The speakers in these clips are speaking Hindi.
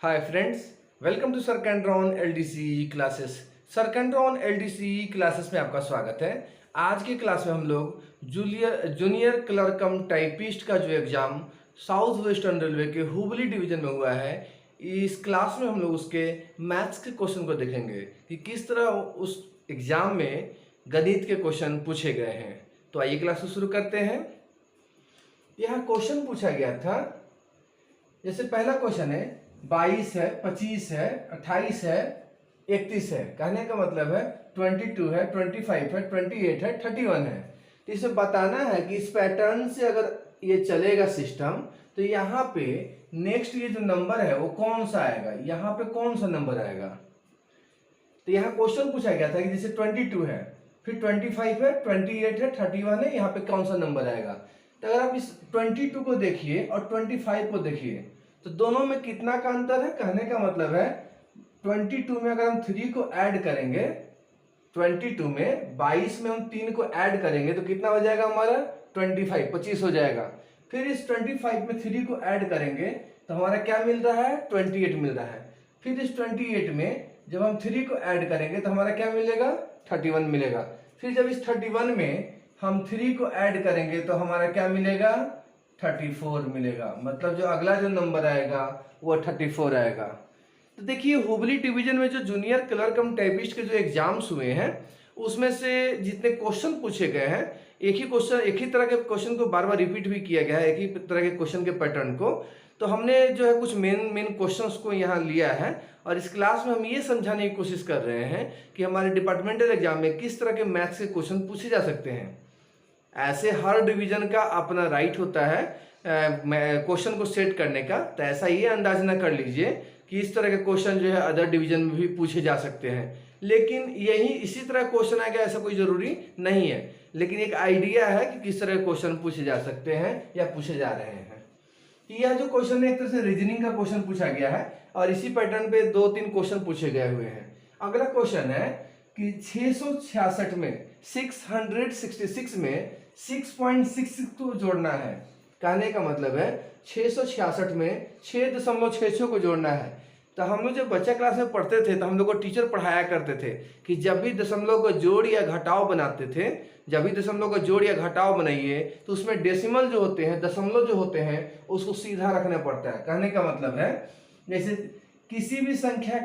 हाय फ्रेंड्स, वेलकम टू सरकैंड्रॉन एलडीसी क्लासेस। सरकैंड्रॉन एलडीसी क्लासेस में आपका स्वागत है। आज की क्लास में हम लोग जूनियर क्लर्क कम टाइपिस्ट का जो एग्ज़ाम साउथ वेस्टर्न रेलवे के हुबली डिवीज़न में हुआ है, इस क्लास में हम लोग उसके मैथ्स के क्वेश्चन को देखेंगे कि किस तरह उस एग्ज़ाम में गणित के क्वेश्चन पूछे गए हैं। तो आइए क्लास को शुरू करते हैं। यहाँ क्वेश्चन पूछा गया था, जैसे पहला क्वेश्चन है 22 है, 25 है, 28 है, 31 है। कहने का मतलब है 22 है, 25 है, 28 है, 31 है। तो इसे बताना है कि इस पैटर्न से अगर ये चलेगा सिस्टम तो यहाँ पे नेक्स्ट ये जो नंबर है वो कौन सा आएगा, यहाँ पे कौन सा नंबर आएगा। तो यहाँ क्वेश्चन पूछा गया था कि जैसे 22 है, फिर 25 है, 28 है, 31 है, यहाँ पे कौन सा नंबर आएगा। तो अगर आप इस 22 को देखिए और 25 को देखिए तो दोनों में कितना का अंतर है। कहने का मतलब है 22 में अगर हम 3 को ऐड करेंगे, 22 में 22 में हम 3 को ऐड करेंगे तो कितना हो जाएगा हमारा 25 हो जाएगा। फिर इस 25 में 3 को ऐड करेंगे तो हमारा क्या मिल रहा है 28 मिल रहा है। फिर इस 28 में जब हम 3 को ऐड करेंगे तो हमारा क्या मिलेगा 31 मिलेगा। फिर जब इस 31 में हम 3 को ऐड करेंगे तो हमारा क्या मिलेगा 34 मिलेगा। मतलब जो अगला जो नंबर आएगा वो 34 आएगा। तो देखिए हुबली डिवीजन में जो जूनियर क्लर्क कम टाइपिस्ट के जो एग्जाम्स हुए हैं उसमें से जितने क्वेश्चन पूछे गए हैं, एक ही क्वेश्चन, एक ही तरह के क्वेश्चन को बार बार रिपीट भी किया गया है, एक ही तरह के क्वेश्चन के पैटर्न को। तो हमने जो है कुछ मेन क्वेश्चंस को यहाँ लिया है और इस क्लास में हम ये समझाने की कोशिश कर रहे हैं कि हमारे डिपार्टमेंटल एग्जाम में किस तरह के मैथ्स के क्वेश्चन पूछे जा सकते हैं। ऐसे हर डिवीजन का अपना राइट होता है क्वेश्चन को सेट करने का, तो ऐसा ये अंदाज ना कर लीजिए कि इस तरह के क्वेश्चन जो है अदर डिवीजन में भी पूछे जा सकते हैं। लेकिन यही इसी तरह क्वेश्चन आएगा ऐसा कोई जरूरी नहीं है, लेकिन एक आइडिया है कि किस तरह के क्वेश्चन पूछे जा सकते हैं या पूछे जा रहे हैं। यह जो क्वेश्चन है एक तरह से रीजनिंग का क्वेश्चन पूछा गया है और इसी पैटर्न पे 2-3 क्वेश्चन पूछे गए हुए हैं। अगला क्वेश्चन है कि 666 में 666 में 6.66 को जोड़ना है। कहने का मतलब है 666 में 6.66 को जोड़ना है। तो हम लोग जब बच्चा क्लास में पढ़ते थे तो हम लोग को टीचर पढ़ाया करते थे कि जब भी दशमलव का जोड़ या घटाव बनाते थे, जब भी दशमलव का जोड़ या घटाव बनाइए तो उसमें डेसिमल जो होते हैं, दशमलव जो होते हैं, उसको सीधा रखना पड़ता है। कहने का मतलब है जैसे किसी भी संख्या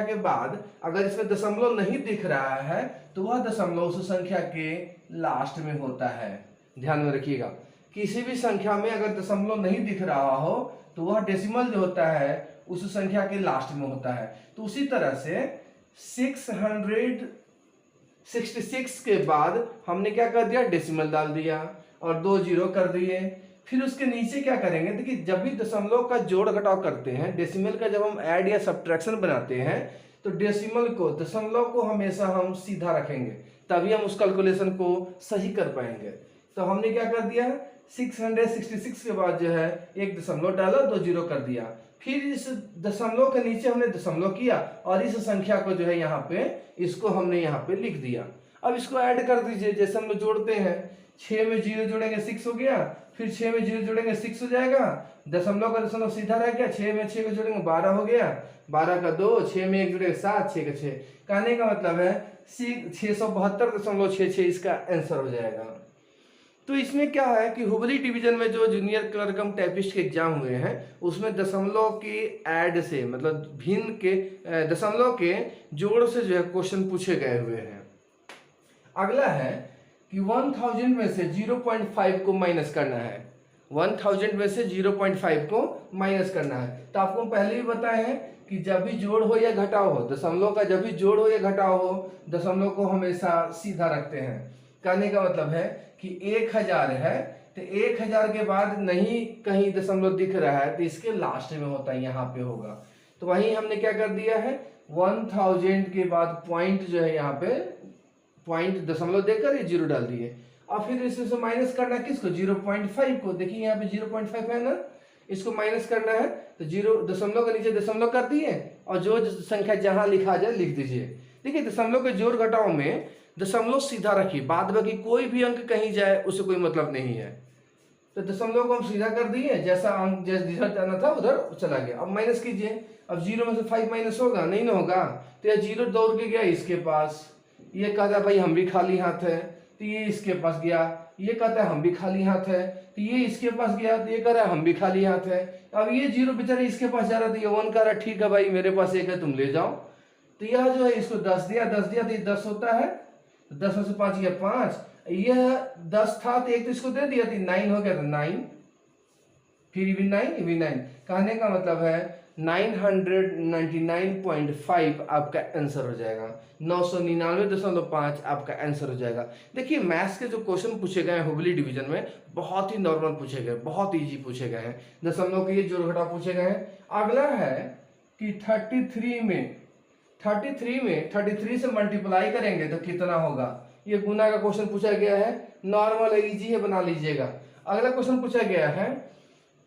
के बाद अगर इसमें दशमलव नहीं दिख रहा है तो वह दशमलव उस संख्या के लास्ट में होता है। ध्यान में रखिएगा, किसी भी संख्या में अगर दशमलव नहीं दिख रहा हो तो वह डेसिमल जो होता है उस संख्या के लास्ट में होता है। तो उसी तरह से 666 के बाद हमने क्या कर दिया, डेसिमल डाल दिया और 2 जीरो कर दिए। फिर उसके नीचे क्या करेंगे, देखिए जब भी दशमलव का जोड़ घटाव करते हैं, डेसिमल का जब हम ऐड या सब्ट्रैक्शन बनाते हैं तो डेसिमल को, दशमलव को हमेशा हम सीधा रखेंगे, तभी हम उस कैलकुलेशन को सही कर पाएंगे। तो हमने क्या कर दिया 666 के बाद जो है एक दशमलव डाला, 2 जीरो कर दिया। फिर इस दशमलव के नीचे हमने दशमलव किया और इस संख्या को जो है यहाँ पे, इसको हमने यहाँ पे लिख दिया। अब इसको ऐड कर दीजिए, जैसे हम लोग जोड़ते हैं, 6 में 0 जोड़ेंगे 6 हो गया, फिर 6 में 0 जोड़ेंगे 6 हो जाएगा, दशमलव का दशमलव सीधा रह गया, 6 में 6 को जोड़ेंगे 12 हो गया, 12 का 2, 6 में 1 जोड़ेंगे 7, 6 का 6। कहने का मतलब है 672.66 इसका आंसर हो जाएगा। तो इसमें क्या है कि हुबली डिवीजन में जो जूनियर क्लर्क कम टाइपिस्ट के एग्जाम हुए हैं उसमें दशमलव के ऐड से, मतलब भिन्न के दशमलव के जोड़ से जो है क्वेश्चन पूछे गए हुए हैं। अगला है कि 1000 में से 0.5 को माइनस करना है। 1000 में से 0.5 को माइनस करना है। तो आपको पहले ही बताए हैं कि जब भी जोड़ हो या घटाव हो, दशमलव का जब भी जोड़ हो या घटाव हो, दशमलव को हमेशा सीधा रखते हैं। कहने का मतलब है कि 1000 है तो 1000 के बाद नहीं कहीं दशमलव दिख रहा है तो इसके लास्ट में होता है, यहाँ पे होगा। तो वहीं हमने क्या कर दिया है 1000 के बाद पॉइंट जो है यहाँ पे पॉइंट दशमलव देकर ये 0 डाल दिए और फिर इससे माइनस करना है किसको, 0.5 को। देखिए यहाँ पे 0.5 है ना, इसको माइनस करना है तो 0 दशमलव के नीचे दशमलव कर दिए और जो संख्या जहां लिखा जाए लिख दीजिए। देखिए दशमलव के जोड़ घटाव में दशमलव सीधा रखिए, बाद बाकी कोई भी अंक कहीं जाए उससे कोई मतलब नहीं है। तो दशमलव को हम सीधा कर दिए, जैसा अंक जिधर जाना था उधर चला गया। अब माइनस कीजिए, अब 0 में से 5 माइनस होगा नहीं ना होगा, तो ये 0 दौड़ के गया इसके पास, ये कहता है भाई हम भी खाली हाथ है, तो ये इसके पास गया, ये कहता है हम भी खाली हाथ है, तो ये इसके पास गया, तो ये कह रहा है हम भी खाली हाथ है। अब ये 0 बेचारे इसके पास जा रहा था, ये 1 कह रहा ठीक है भाई मेरे पास 1 है तुम ले जाओ। तो यह जो है इसको 10 दिया तो ये 10 होता है, 10 में से 5 गया 5, यह 10 था तो एक तो इसको दे दिया, तो 9 हो गया, तो 9, फिर ये भी 9 ये भी 9। कहने का मतलब है 999.5 आपका आंसर हो जाएगा, 999.5 आपका आंसर हो जाएगा। देखिए मैथ्स के जो क्वेश्चन पूछे गए हैं हुबली डिवीजन में बहुत ही नॉर्मल पूछे गए, बहुत इजी पूछे गए हैं, दशमलव के ये जोड़ घटाव पूछे गए हैं। अगला है कि 33 से मल्टीप्लाई करेंगे तो कितना होगा, ये गुना का क्वेश्चन पूछा गया है, नॉर्मल है, इजी है, बना लीजिएगा। अगला क्वेश्चन पूछा गया है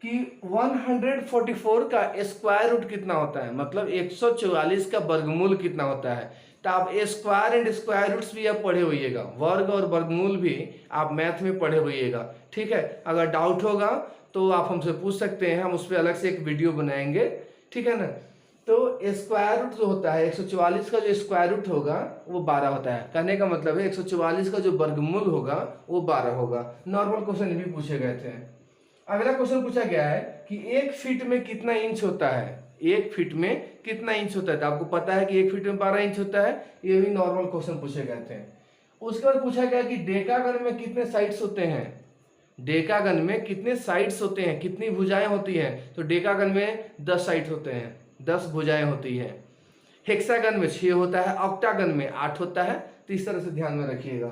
कि 144 का स्क्वायर रूट कितना होता है, मतलब 144 का वर्गमूल कितना होता है। तो आप स्क्वायर एंड स्क्वायर रूट्स भी आप पढ़े होइएगा, वर्ग और वर्गमूल भी आप मैथ में पढ़े होइएगा, ठीक है। अगर डाउट होगा तो आप हमसे पूछ सकते हैं, हम उस पर अलग से एक वीडियो बनाएंगे, ठीक है ना। तो स्क्वायर रूट जो होता है 144 का जो स्क्वायर रूट होगा वो 12 होता है। कहने का मतलब है 144 का जो वर्गमूल होगा वो 12 होगा। नॉर्मल क्वेश्चन भी पूछे गए थे। अगला क्वेश्चन पूछा गया है कि 1 फीट में कितना इंच होता है, 1 फीट में कितना इंच होता है। तो आपको पता है कि 1 फीट में 12 इंच होता है, ये भी नॉर्मल क्वेश्चन पूछे गए थे। उसके बाद पूछा गया कि डेकागन में कितने साइड्स होते हैं, डेकागन में कितने साइड्स होते हैं, कितनी भुजाएं होती हैं। तो डेकागन में 10 साइड होते हैं, 10 भुजाएं होती हैं। हेक्सागन में 6 होता है, ऑक्टागन में 8 होता है। तो इस तरह से ध्यान में रखिएगा।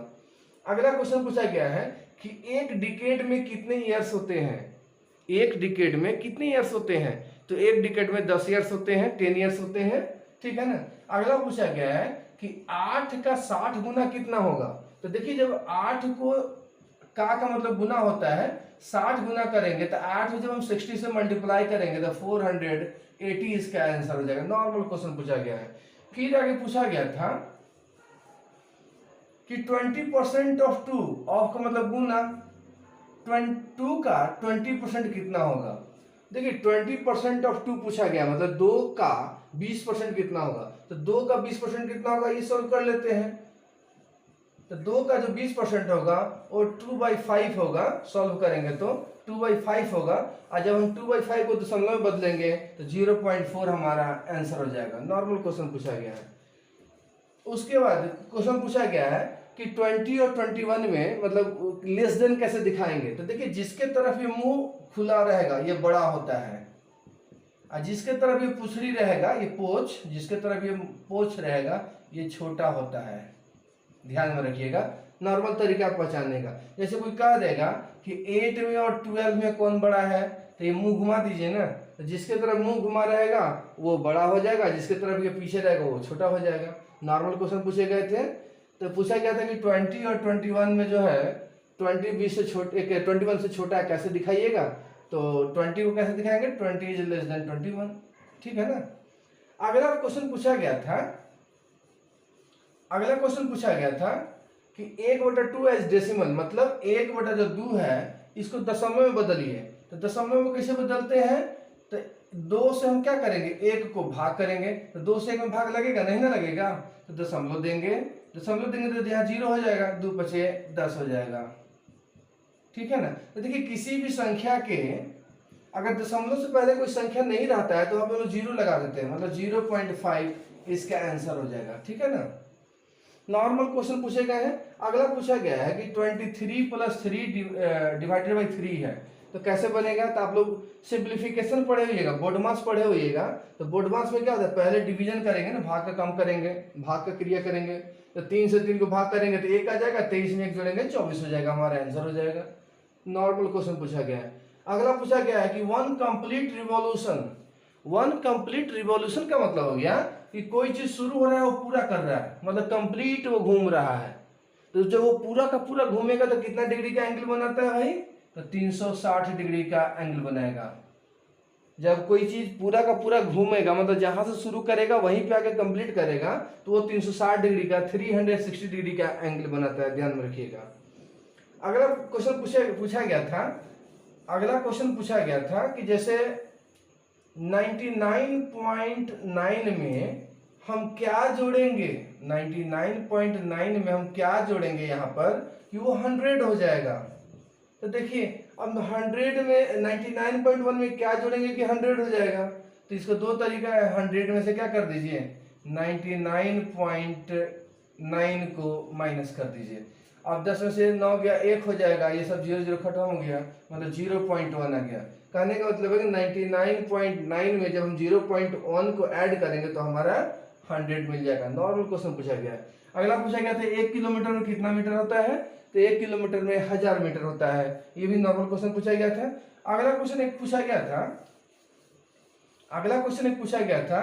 अगला क्वेश्चन पूछा गया है कि एक डिकेड में कितने ईयर्स होते हैं, एक डिकेड में कितने ईयर्स होते हैं। तो एक डिकेड में 10 ईयर्स होते हैं, 10 ईयर्स होते हैं, ठीक है ना। अगला पूछा गया है कि 8 का 60 गुना कितना होगा। तो देखिए जब 8 को का मतलब गुना होता है, 60 गुना करेंगे तो 8 में जब हम 60 से मल्टीप्लाई करेंगे तो 480 इसका आंसर हो जाएगा। नॉर्मल क्वेश्चन पूछा गया है। फिर आगे पूछा गया था कि 20% ऑफ 2, ऑफ का मतलब गुना, 2 का 20% कितना होगा। देखिए 20% ऑफ 2 पूछा गया, मतलब 2 का 20% कितना होगा। तो 2 का 20% कितना होगा, ये सॉल्व कर लेते हैं। तो 2 का जो 20% होगा वो 2/5 होगा, सॉल्व करेंगे तो 2/5 होगा। और जब हम 2/5 को दशमलव में बदलेंगे तो 0.4 हमारा आंसर हो जाएगा। नॉर्मल क्वेश्चन पूछा गया है। उसके बाद क्वेश्चन पूछा गया है कि 20 और 21 में मतलब लेस देन कैसे दिखाएंगे। तो देखिए जिसके तरफ ये मुंह खुला रहेगा ये बड़ा होता है, और जिसके तरफ ये पुछड़ी रहेगा, ये पोछ, जिसके तरफ ये पोछ रहेगा ये छोटा होता है। ध्यान में रखिएगा, नॉर्मल तरीका पहचानने का। जैसे कोई कह देगा कि 8 में और 12 में कौन बड़ा है, तो ये मुंह घुमा दीजिए ना, तो जिसके तरफ मुंह घुमा रहेगा वो बड़ा हो जाएगा, जिसके तरफ ये पीछे रहेगा वो छोटा हो जाएगा। नॉर्मल क्वेश्चन पूछे गए थे। तो पूछा गया था कि 20 और 21 में जो है 21 से छोटा है, कैसे दिखाइएगा। तो 20 को कैसे दिखाएंगे, 20 इज लेस देन 21, ठीक है ना। अगला क्वेश्चन पूछा गया था कि 1/2 एज डेसिमल, मतलब 1/2 है इसको दशमलव में बदलिए। तो दशमलव में कैसे बदलते हैं, तो 2 से हम क्या करेंगे, 1 को भाग करेंगे। तो 2 से 1 में भाग लगेगा, नहीं ना लगेगा, तो दशमलव देंगे तो यहाँ 0 हो जाएगा, 2 बचे 10 हो जाएगा, ठीक है ना। तो देखिए किसी भी संख्या के अगर दशमलव से पहले कोई संख्या नहीं रहता है तो हम लोग 0 लगा देते हैं, मतलब 0.5 इसका आंसर हो जाएगा, ठीक है ना। नॉर्मल क्वेश्चन पूछे गए हैं। अगला पूछा गया है कि 23 + 3 डिवाइडेड बाई 3 है, तो कैसे बनेगा। तो आप लोग सिंप्लीफिकेशन पढ़े होइएगा, बोर्ड मास पढ़े होइएगा। तो बोर्ड मास में क्या होता है, पहले डिवीजन करेंगे ना, भाग का काम करेंगे, भाग का क्रिया करेंगे। तो 3 से 3 को भाग करेंगे तो 1 आ जाएगा, 23 में 1 जोड़ेंगे 24 हो जाएगा, हमारा आंसर हो जाएगा। नॉर्मल क्वेश्चन पूछा गया है। अगला पूछा गया है कि 1 कंप्लीट रिवॉल्यूशन का मतलब हो गया कि कोई चीज शुरू हो रहा है वो पूरा कर रहा है, मतलब कंप्लीट वो घूम रहा है। तो जब वो पूरा का पूरा घूमेगा तो कितना डिग्री का एंगल बनाता है भाई, तो 360 डिग्री का एंगल बनाएगा। जब कोई चीज पूरा का पूरा घूमेगा, मतलब जहां से शुरू करेगा वहीं पे आके कंप्लीट करेगा, तो वो 360 डिग्री का 360 डिग्री का एंगल बनाता है, ध्यान में रखिएगा। अगला क्वेश्चन पूछा गया था अगला क्वेश्चन पूछा गया था कि जैसे 99.9 में हम क्या जोड़ेंगे, 99.9 में हम क्या जोड़ेंगे यहाँ पर कि वो 100 हो जाएगा। तो देखिए अब 100 में 99.1 में क्या जोड़ेंगे कि 100 हो जाएगा। तो इसका दो तरीका है, 100 में से क्या कर दीजिए 99.9 को माइनस कर दीजिए। अब 10 में से 9 गया 1 हो जाएगा, ये सब 0 0 खत्म हो गया, मतलब 0.1 आ गया। कहने का मतलब है कि 99.9 में जब हम 0.1 को ऐड करेंगे तो हमारा 100 मिल जाएगा। नॉर्मल क्वेश्चन पूछा गया है। अगला पूछा गया था 1 किलोमीटर में कितना मीटर होता है, तो 1 किलोमीटर में 1000 मीटर होता है। ये भी नॉर्मल क्वेश्चन पूछा गया था। अगला क्वेश्चन एक पूछा गया था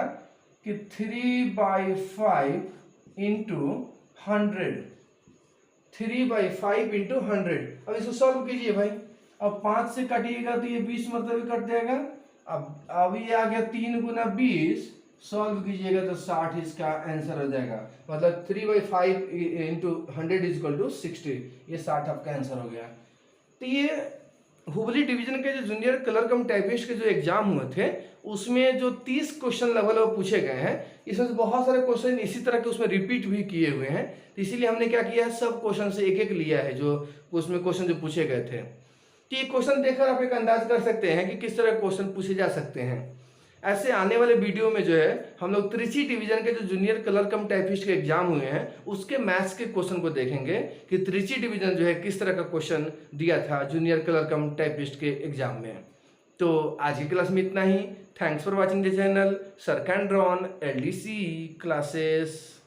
कि 3/5 इंटू 100, 3/5 इंटू 100। अब इसको सॉल्व कीजिए भाई। अब 5 से काटिएगा तो ये 20 मतलब कट जाएगा। अब ये आ गया 3 गुना 20, सॉल्व कीजिएगा तो 60 इसका आंसर हो जाएगा। मतलब 3/5 इंटू 100 इज इक्वल टू 60, ये 60 आपका आंसर हो गया। तो ये हुबली डिवीजन के जो जूनियर क्लर्क कम टाइपिस्ट के जो एग्जाम हुए थे उसमें जो 30 क्वेश्चन लगभग पूछे गए हैं, इसमें बहुत सारे क्वेश्चन इसी तरह के उसमें रिपीट भी किए हुए हैं। तो इसीलिए हमने क्या किया है, सब क्वेश्चन से एक एक लिया है जो उसमें क्वेश्चन जो पूछे गए थे। तो ये क्वेश्चन देखकर आप एक अंदाज कर सकते हैं कि किस तरह क्वेश्चन पूछे जा सकते हैं। ऐसे आने वाले वीडियो में जो है हम लोग त्रिची डिवीजन के जो जूनियर क्लर्क कम टाइपिस्ट के एग्जाम हुए हैं उसके मैथ्स के क्वेश्चन को देखेंगे कि त्रिची डिवीजन जो है किस तरह का क्वेश्चन दिया था जूनियर क्लर्क कम टाइपिस्ट के एग्जाम में। तो आज की क्लास में इतना ही। Thanks for watching the channel सर्कैंड्रॉन LDC क्लासेस।